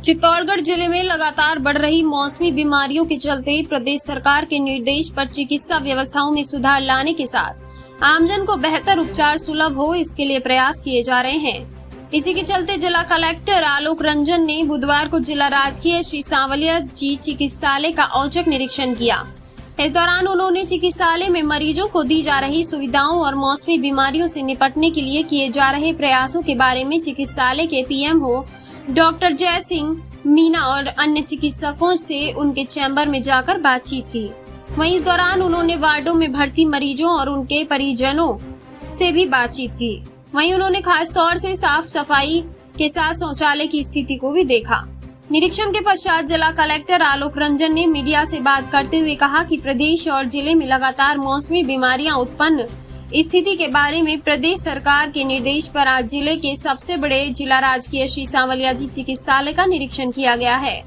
चित्तौड़गढ़ जिले में लगातार बढ़ रही मौसमी बीमारियों के चलते प्रदेश सरकार के निर्देश पर चिकित्सा व्यवस्थाओं में सुधार लाने के साथ आमजन को बेहतर उपचार सुलभ हो, इसके लिए प्रयास किए जा रहे हैं। इसी के चलते जिला कलेक्टर आलोक रंजन ने बुधवार को जिला राजकीय श्री सांवलिया जी चिकित्सालय का औचक निरीक्षण किया। इस दौरान उन्होंने चिकित्सालय में मरीजों को दी जा रही सुविधाओं और मौसमी बीमारियों से निपटने के लिए किए जा रहे प्रयासों के बारे में चिकित्सालय के पीएमओ डॉक्टर जय सिंह मीना और अन्य चिकित्सकों से उनके चैम्बर में जाकर बातचीत की। वहीं इस दौरान उन्होंने वार्डों में भर्ती मरीजों और उनके परिजनों से भी बातचीत की। वहीं उन्होंने खास तौर से साफ सफाई के साथ शौचालय की स्थिति को भी देखा। निरीक्षण के पश्चात जिला कलेक्टर आलोक रंजन ने मीडिया से बात करते हुए कहा कि प्रदेश और जिले में लगातार मौसमी बीमारियां उत्पन्न स्थिति के बारे में प्रदेश सरकार के निर्देश पर आज जिले के सबसे बड़े जिला राजकीय श्री सांवलिया जी चिकित्सालय का निरीक्षण किया गया है,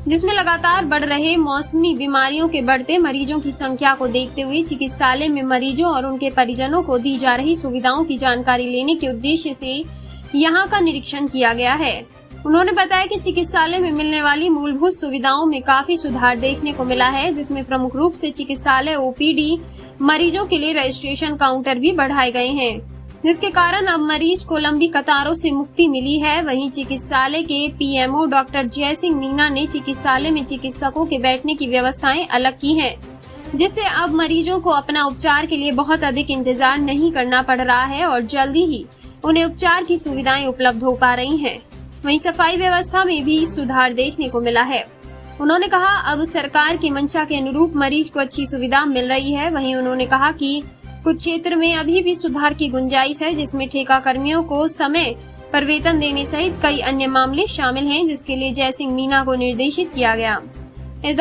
जिसमें लगातार बढ़ रहे मौसमी बीमारियों के बढ़ते मरीजों की संख्या को देखते हुए चिकित्सालय में मरीजों और उनके परिजनों को दी जा रही सुविधाओं की जानकारी लेने के उद्देश्य से यहाँ का निरीक्षण किया गया है। उन्होंने बताया कि चिकित्सालय में मिलने वाली मूलभूत सुविधाओं में काफी सुधार देखने को मिला है, जिसमें प्रमुख रूप से चिकित्सालय ओपीडी मरीजों के लिए रजिस्ट्रेशन काउंटर भी बढ़ाए गए हैं, जिसके कारण अब मरीज को लंबी कतारों से मुक्ति मिली है। वहीं चिकित्सालय के पीएमओ डॉक्टर जय सिंह मीना ने चिकित्सालय में चिकित्सकों के बैठने की व्यवस्थाएं अलग की हैं, जिससे अब मरीजों को अपना उपचार के लिए बहुत अधिक इंतजार नहीं करना पड़ रहा है और जल्दी ही उन्हें उपचार की सुविधाएं उपलब्ध हो पा रही हैं। वहीं सफाई व्यवस्था में भी सुधार देखने को मिला है। उन्होंने कहा अब सरकार की मंशा के अनुरूप मरीज को अच्छी सुविधा मिल रही है। वहीं उन्होंने कहा कि कुछ क्षेत्र में अभी भी सुधार की गुंजाइश है, जिसमें ठेका कर्मियों को समय पर वेतन देने सहित कई अन्य मामले शामिल हैं, जिसके लिए जय सिंह मीना को निर्देशित किया गया। इस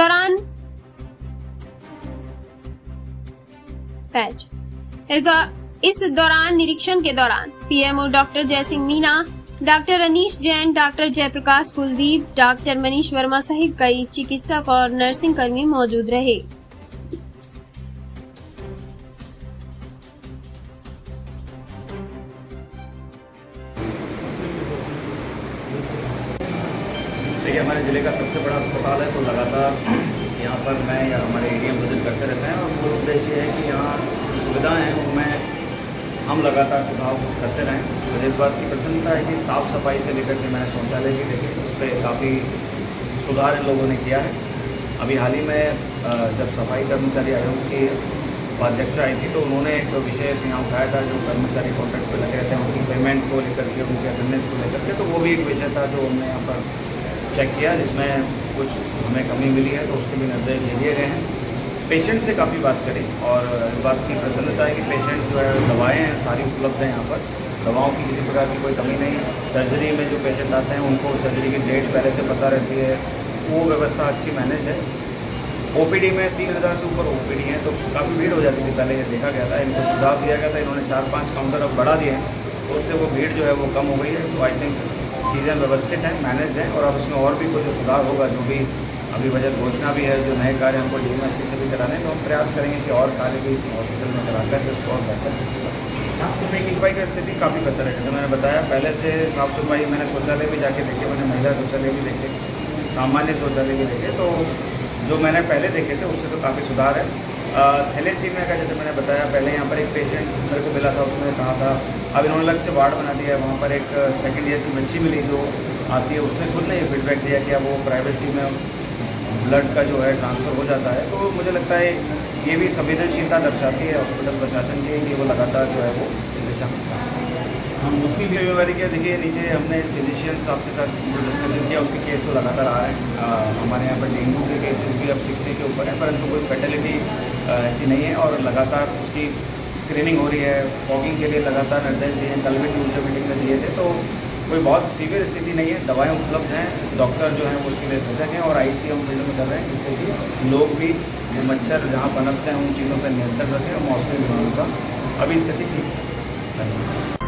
दौरान निरीक्षण के दौरान PMO doctor Jai Singh Meena, doctor Anish Jain, doctor Jaiprakash Kuldeep, doctor Manish Verma सहित कई चिकित्सक और नर्सिंग कर्मी मौजूद रहे। देखिए, हमारे जिले का सबसे बड़ा अस्पताल है, तो लगातार यहाँ पर मैं या हमारे एडीएम विजिट करते रहते हैं और मूल उद्देश्य है कि यहाँ सुविधाएं हैं उनमें हम लगातार सुधार करते रहें। मुझे इस बात की प्रसन्नता है कि साफ़ सफाई से लेकर के मैंने शौचालय भी देखे, उस पर काफ़ी सुधार इन लोगों ने किया है। अभी हाल ही में जब सफाई कर्मचारी आयोग की उपाध्यक्ष आई थी तो उन्होंने एक विषय यहाँ उठाया था, जो कर्मचारी कॉन्ट्रैक्ट पर लगे रहते हैं उनकी पेमेंट को लेकर के, उनके अटेंडेंस को लेकर के, तो वो भी एक विषय था जो हमने यहाँ पर चेक किया, जिसमें कुछ हमें कमी मिली है, तो उसके भी निर्देश ले लिए गए हैं। पेशेंट से काफ़ी बात करें और इस बात की प्रसन्नता है कि पेशेंट जो है दवाएं हैं सारी उपलब्ध हैं यहाँ पर, दवाओं की किसी प्रकार की कोई कमी नहीं। सर्जरी में जो पेशेंट आते हैं उनको सर्जरी की डेट पहले से पता रहती है, वो व्यवस्था अच्छी मैनेज है। ओपीडी में 3000 से ऊपर ओपीडी है, तो काफ़ी भीड़ हो जाती थी, पहले ये देखा गया था। इनको सुझाव दिया गया था, इन्होंने 4-5 काउंटर अब बढ़ा दिए हैं, तो उससे वो भीड़ जो है वो कम हो गई है। तो आई थिंक चीज़ें व्यवस्थित हैं, मैनेज हैं, और अब इसमें और भी कुछ सुधार होगा। जो भी अभी बजट घोषणा भी है, जो नए कार्य हमको डीएमएफटी से भी कराने, तो हम प्रयास करेंगे कि और कार्य भी इस हॉस्पिटल में कराकर इसको और बेहतर। साफ सफाई की स्थिति काफ़ी बेहतर है, जैसे मैंने बताया पहले से। साफ सफाई मैंने शौचालय भी जाके देखे, मैंने महिला शौचालय भी देखे, सामान्य शौचालय भी देखे, तो जो मैंने पहले देखे थे उससे तो काफ़ी सुधार है। थैलेसीमिया का जैसे मैंने बताया, पहले यहाँ पर एक पेशेंट मेरे को मिला था, उसने कहा था, अब इन्होंने अलग से वार्ड बना दिया है। वहाँ पर एक सेकेंड ईयर की बच्ची मिली जो आती है, उसने खुद ने ये फीडबैक दिया कि अब वो प्राइवेसी में ब्लड का जो है ट्रांसफ़र हो जाता है। तो मुझे लगता है ये भी संवेदनशीलता दर्शाती है हॉस्पिटल प्रशासन की कि वो लगातार जो है वो दिशा हम उसकी भी जिम्मेवारी क्या। देखिए, नीचे हमने फिजिशियंस आपके साथ जो डिस्कशन किया, उनके केस तो लगातार आ रहे हैं। हमारे यहाँ पर डेंगू के केसेस भी अब 60 के ऊपर है, परंतु कोई फैटेलिटी ऐसी नहीं है और लगातार उसकी स्क्रीनिंग हो रही है। फॉगिंग के लिए लगातार निर्देश दिए हैं, कल भी ट्यूजडे मीटिंग में दिए थे, तो कोई बहुत सीवियर स्थिति नहीं है। दवाएं उपलब्ध हैं, डॉक्टर जो हैं वो उसके लिए सजग हैं और आईसी हम फील्ड में कर रहे हैं, जिससे कि लोग भी मच्छर जहाँ पनपते हैं उन चीज़ों पर नियंत्रण रखें और मौसमी बीमारियों का अभी स्थिति ठीक है।